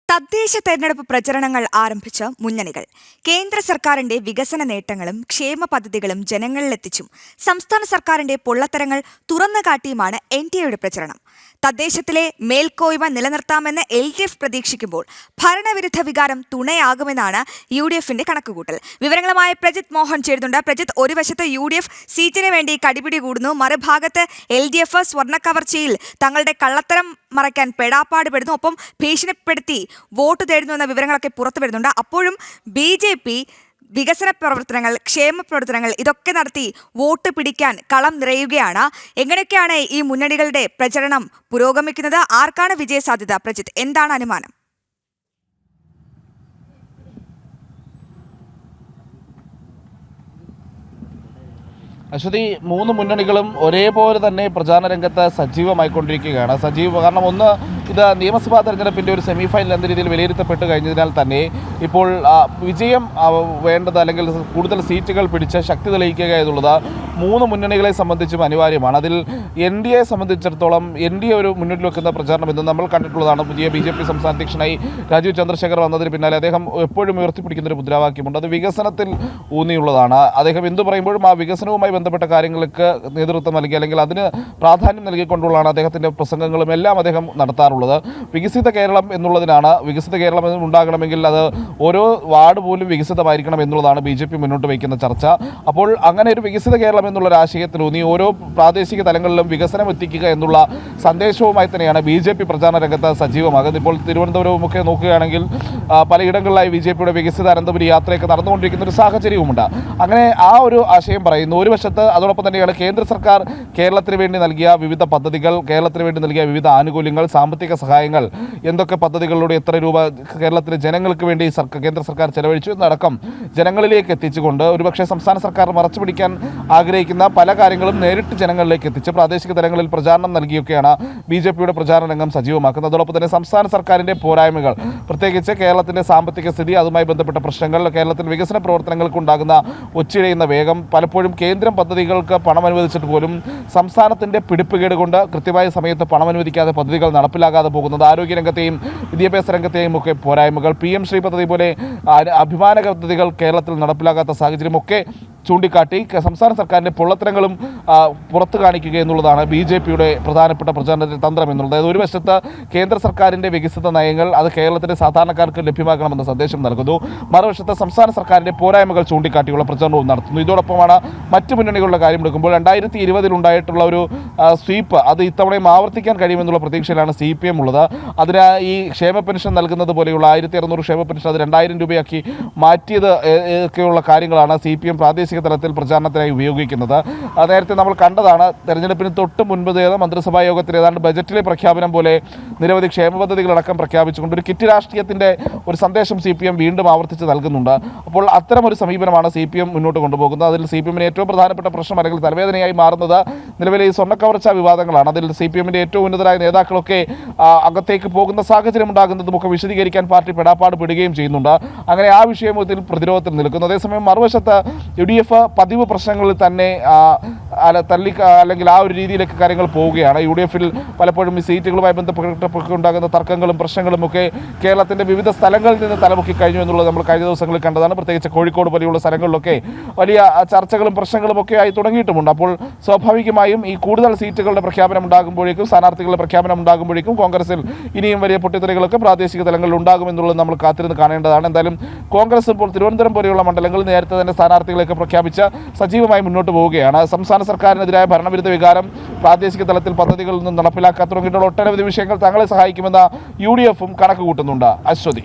തദ്ദേശ തെരഞ്ഞെടുപ്പ് പ്രചരണങ്ങൾ ആരംഭിച്ച മുന്നണികൾ കേന്ദ്ര സർക്കാരിന്റെ വികസന നേട്ടങ്ങളും ക്ഷേമ പദ്ധതികളും ജനങ്ങളിലെത്തിച്ചും സംസ്ഥാന സർക്കാരിന്റെ പൊള്ളത്തരങ്ങൾ തുറന്നുകാട്ടിയുമാണ് എൻഡിഎയുടെ പ്രചരണം. തദ്ദേശത്തിലെ മേൽക്കോയ്മ നിലനിർത്താമെന്ന് LDF പ്രതീക്ഷിക്കുമ്പോൾ ഭരണവിരുദ്ധ വികാരം തുണയാകുമെന്നാണ് UDFന്റെ കണക്കുകൂട്ടൽ. വിവരങ്ങളുമായി പ്രജിത് മോഹൻ ചേരുന്നുണ്ട്. പ്രജിത്, ഒരു വശത്ത് UDF സീറ്റിന് വേണ്ടി കടിപിടി കൂടുന്നു, മറുഭാഗത്ത് LDF സ്വർണ്ണക്കവർച്ചയിൽ തങ്ങളുടെ കള്ളത്തരം മറയ്ക്കാൻ പെടാപ്പാടുപെടുന്നു, ഒപ്പം ഭീഷണിപ്പെടുത്തി വോട്ട് തേടുന്നു എന്ന വിവരങ്ങളൊക്കെ പുറത്തു വരുന്നുണ്ട്. അപ്പോഴും BJP വികസന പ്രവർത്തനങ്ങൾ, ക്ഷേമ പ്രവർത്തനങ്ങൾ ഇതൊക്കെ നടത്തി വോട്ട് പിടിക്കാൻ കളം നിറയുകയാണ്. എങ്ങനെയൊക്കെയാണ് ഈ മുന്നണികളുടെ പ്രചരണം പുരോഗമിക്കുന്നത്? ആർക്കാണ് വിജയസാധ്യത? പ്രജിത്ത്, എന്താണ് അനുമാനം? അശ്വതി, മൂന്ന് മുന്നണികളും ഒരേപോലെ തന്നെ പ്രചാരണ രംഗത്ത് സജീവമായിക്കൊണ്ടിരിക്കുകയാണ്. കാരണം ഒന്ന്, ഇത് നിയമസഭാ തെരഞ്ഞെടുപ്പിൻ്റെ ഒരു സെമിഫൈനൽ എന്ന രീതിയിൽ വിലയിരുത്തപ്പെട്ട് കഴിഞ്ഞതിനാൽ തന്നെ ഇപ്പോൾ വിജയം വേണ്ടത്, അല്ലെങ്കിൽ കൂടുതൽ സീറ്റുകൾ പിടിച്ച് ശക്തി തെളിയിക്കുക എന്നുള്ളത് മൂന്ന് മുന്നണികളെ സംബന്ധിച്ചും അനിവാര്യമാണ്. അതിൽ NDA സംബന്ധിച്ചിടത്തോളം NDA ഒരു മുന്നിൽ വെക്കുന്ന പ്രചാരണം എന്ന് നമ്മൾ കണ്ടിട്ടുള്ളതാണ്. പുതിയ BJP സംസ്ഥാന അധ്യക്ഷനായി രാജീവ് ചന്ദ്രശേഖർ വന്നതിന് പിന്നാലെ അദ്ദേഹം എപ്പോഴും ഉയർത്തിപ്പിടിക്കുന്ന ഒരു മുദ്രാവാക്യമുണ്ട്. അത് വികസനത്തിൽ ഊന്നിയുള്ളതാണ്. അദ്ദേഹം എന്തു പറയുമ്പോഴും ആ വികസനവുമായി ബന്ധപ്പെട്ട കാര്യങ്ങൾക്ക് നേതൃത്വം നൽകി, അല്ലെങ്കിൽ അതിന് പ്രാധാന്യം നൽകിക്കൊണ്ടുള്ളതാണ് അദ്ദേഹത്തിൻ്റെ പ്രസംഗങ്ങളും എല്ലാം അദ്ദേഹം നടത്താറുള്ളത്. വികസിത കേരളം എന്നുള്ളതിനാണ്. വികസിത കേരളം ഉണ്ടാകണമെങ്കിൽ അത് ഓരോ വാർഡ് പോലും വികസിതമായിരിക്കണം എന്നുള്ളതാണ് BJP മുന്നോട്ട് വയ്ക്കുന്ന ചർച്ച. അപ്പോൾ അങ്ങനെ ഒരു വികസിത കേരളം എന്നുള്ളൊരു ആശയത്തിലൂന്നി ഓരോ പ്രാദേശിക തലങ്ങളിലും വികസനം എത്തിക്കുക എന്നുള്ള സന്ദേശവുമായി തന്നെയാണ് BJP പ്രചാരണ രംഗത്ത് സജീവമാകുന്നത്. ഇപ്പോൾ തിരുവനന്തപുരവും ഒക്കെ നോക്കുകയാണെങ്കിൽ പലയിടങ്ങളിലായി BJPയുടെ വികസിത അനന്തപുരി യാത്രയൊക്കെ നടന്നുകൊണ്ടിരിക്കുന്ന ഒരു സാഹചര്യവുമുണ്ട്. അങ്ങനെ ആ ഒരു ആശയം പറയുന്നു. ഒരു വശത്ത് അതോടൊപ്പം തന്നെയാണ് കേന്ദ്ര സർക്കാർ കേരളത്തിന് വേണ്ടി നൽകിയ വിവിധ പദ്ധതികൾ, കേരളത്തിന് വേണ്ടി നൽകിയ വിവിധ ആനുകൂല്യങ്ങൾ, സാമ്പത്തിക സഹായങ്ങൾ, എന്തൊക്കെ പദ്ധതികളിലൂടെ എത്ര രൂപ കേരളത്തിലെ ജനങ്ങൾക്ക് വേണ്ടി കേന്ദ്ര സർക്കാർ ചെലവഴിച്ചു എന്നടക്കം ജനങ്ങളിലേക്ക് എത്തിച്ചുകൊണ്ട് ഒരുപക്ഷെ സംസ്ഥാന സർക്കാർ മറച്ചുപിടിക്കാൻ ആഗ്രഹിക്കുന്ന പല കാര്യങ്ങളും നേരിട്ട് ജനങ്ങളിലേക്ക് എത്തിച്ച് പ്രാദേശിക തലങ്ങളിൽ പ്രചാരണം നൽകിയൊക്കെയാണ് BJPയുടെ പ്രചാരണ രംഗം സജീവമാക്കുന്നത്. അതോടൊപ്പം തന്നെ സംസ്ഥാന സർക്കാരിൻ്റെ പോരായ്മകൾ, പ്രത്യേകിച്ച് കേരളത്തിൻ്റെ സാമ്പത്തിക സ്ഥിതി, അതുമായി ബന്ധപ്പെട്ട പ്രശ്നങ്ങൾ, കേരളത്തിൽ വികസന പ്രവർത്തനങ്ങൾക്ക് ഉണ്ടാകുന്ന ഒച്ചിഴയുന്ന വേഗം, പലപ്പോഴും കേന്ദ്രം പദ്ധതികൾക്ക് പണം അനുവദിച്ചിട്ട് പോലും സംസ്ഥാനത്തിൻ്റെ പിടിപ്പുകേട് കൊണ്ട് കൃത്യമായ സമയത്ത് പണം അനുവദിക്കാതെ പദ്ധതികൾ നടപ്പിലാകാതെ പോകുന്നത്, ആരോഗ്യരംഗത്തെയും വിദ്യാഭ്യാസ രംഗത്തെയും ഒക്കെ പോരായ്മകൾ, PM ശ്രീ പദ്ധതി പോലെ അഭിമാന പദ്ധതികൾ കേരളത്തിൽ നടപ്പിലാകാത്ത സാഹചര്യമൊക്കെ ചൂണ്ടിക്കാട്ടി സംസ്ഥാന സർക്കാരിൻ്റെ പൊള്ളത്തരങ്ങളും പുറത്തു കാണിക്കുക എന്നുള്ളതാണ് BJPയുടെ പ്രധാനപ്പെട്ട പ്രചാരണ തന്ത്രം എന്നുള്ളത്. അതായത് ഒരു വശത്ത് കേന്ദ്ര സർക്കാരിൻ്റെ വികസിത നയങ്ങൾ അത് കേരളത്തിലെ സാധാരണക്കാർക്ക് ലഭ്യമാക്കണമെന്ന സന്ദേശം നൽകുന്നു, മറുവശത്ത് സംസ്ഥാന സർക്കാരിൻ്റെ പോരായ്മകൾ ചൂണ്ടിക്കാട്ടിയുള്ള പ്രചരണവും നടത്തുന്നു. ഇതോടൊപ്പമാണ് മറ്റ് മുന്നണികളുടെ കാര്യമെടുക്കുമ്പോൾ 2020 ഉണ്ടായിട്ടുള്ള ഒരു സ്വീപ്പ് അത് ഇത്തവണയും ആവർത്തിക്കാൻ കഴിയുമെന്നുള്ള പ്രതീക്ഷയിലാണ് CPM ഉള്ളത്. അതിന് ഈ ക്ഷേമ പെൻഷൻ നൽകുന്നത് പോലെയുള്ള 1600 ക്ഷേമ പെൻഷൻ അത് 2000 രൂപയാക്കി മാറ്റിയത് ഒക്കെയുള്ള കാര്യങ്ങളാണ് CPM പ്രാദേശിക തലത്തിൽ പ്രചാരണത്തിനായി ഉപയോഗിക്കുന്നത്. നേരത്തെ നമ്മൾ കണ്ടതാണ്, തെരഞ്ഞെടുപ്പിന് തൊട്ട് മുൻപ് മന്ത്രിസഭാ യോഗത്തിൽ ഏതാണ്ട് ബജറ്റിലെ പ്രഖ്യാപനം പോലെ നിരവധി ക്ഷേമ പദ്ധതികളടക്കം പ്രഖ്യാപിച്ചുകൊണ്ട് ഒരു കിറ്റ് രാഷ്ട്രീയത്തിൻ്റെ ഒരു സന്ദേശം CPM വീണ്ടും ആവർത്തിച്ച് നൽകുന്നുണ്ട്. അപ്പോൾ അത്തരം ഒരു സമീപനമാണ് CPM മുന്നോട്ട് കൊണ്ടുപോകുന്നത്. അതിൽ CPMന് ഏറ്റവും പ്രധാനപ്പെട്ട പ്രശ്നം, അല്ലെങ്കിൽ തലവേദനയായി മാറുന്നത് നിലവിലെ ഈ സ്വർണ്ണക്കവർച്ച വിവാദങ്ങളാണ്. അതിൽ CPMന്റെ ഏറ്റവും ഉന്നതരായ നേതാക്കളൊക്കെ അകത്തേക്ക് പോകുന്ന സാഹചര്യം ഉണ്ടാകുന്നതുമൊക്കെ വിശദീകരിക്കാൻ പാർട്ടി പെടാപ്പാട് പെടുകയും ചെയ്യുന്നുണ്ട്. അങ്ങനെ ആ വിഷയത്തിൽ പ്രതിരോധത്തിൽ നിൽക്കുന്നു. അതേസമയം മറുവശത്ത് UDF പതിവ് പ്രശ്നങ്ങളിൽ തന്നെ അല്ലെങ്കിൽ ആ ഒരു രീതിയിലേക്ക് കാര്യങ്ങൾ പോവുകയാണ്. UDFൽ പലപ്പോഴും ഈ സീറ്റുകളുമായി ബന്ധപ്പെട്ടുണ്ടാകുന്ന തർക്കങ്ങളും പ്രശ്നങ്ങളും ഒക്കെ കേരളത്തിൻ്റെ വിവിധ സ്ഥലങ്ങളിൽ നിന്ന് തലമുക്കി കഴിഞ്ഞു എന്നുള്ളത് നമ്മൾ കഴിഞ്ഞ ദിവസങ്ങളിൽ കണ്ടതാണ്. പ്രത്യേകിച്ച് കോഴിക്കോട് പോലെയുള്ള സ്ഥലങ്ങളിലൊക്കെ വലിയ ചർച്ചകളും പ്രശ്നങ്ങളും ഒക്കെ ആയി തുടങ്ങിയിട്ടുമുണ്ട്. അപ്പോൾ സ്വാഭാവികമായും ഈ കൂടുതൽ സീറ്റുകളുടെ പ്രഖ്യാപനം ഉണ്ടാകുമ്പോഴേക്കും, സ്ഥാനാർത്ഥികളുടെ പ്രഖ്യാപനം ഉണ്ടാകുമ്പോഴേക്കും കോൺഗ്രസിൽ ഇനിയും വലിയ പൊട്ടിത്തെറികളൊക്കെ പ്രാദേശിക തലങ്ങളിൽ ഉണ്ടാകുമെന്നുള്ളത് നമ്മൾ കാത്തിരുന്ന് കാണേണ്ടതാണ്. എന്തായാലും കോൺഗ്രസ് ഇപ്പോൾ തിരുവനന്തപുരം പോലെയുള്ള മണ്ഡലങ്ങളിൽ നേരത്തെ തന്നെ സ്ഥാനാർത്ഥികളെയൊക്കെ പ്രഖ്യാപിച്ച് സജീവമായി മുന്നോട്ട് പോവുകയാണ്. സംസ്ഥാന സർക്കാരിനെതിരായ ഭരണവിരുദ്ധ വികാരം, പ്രാദേശിക തലത്തിൽ പദ്ധതികളിൽ നിന്നും നടപ്പിലാക്കാൻ തുടങ്ങിയിട്ടുള്ള ഒട്ടനവധി വിഷയങ്ങൾ തങ്ങളെ സഹായിക്കുമെന്ന് UDFും കണക്ക് കൂട്ടുന്നുണ്ട്. അശ്വതി.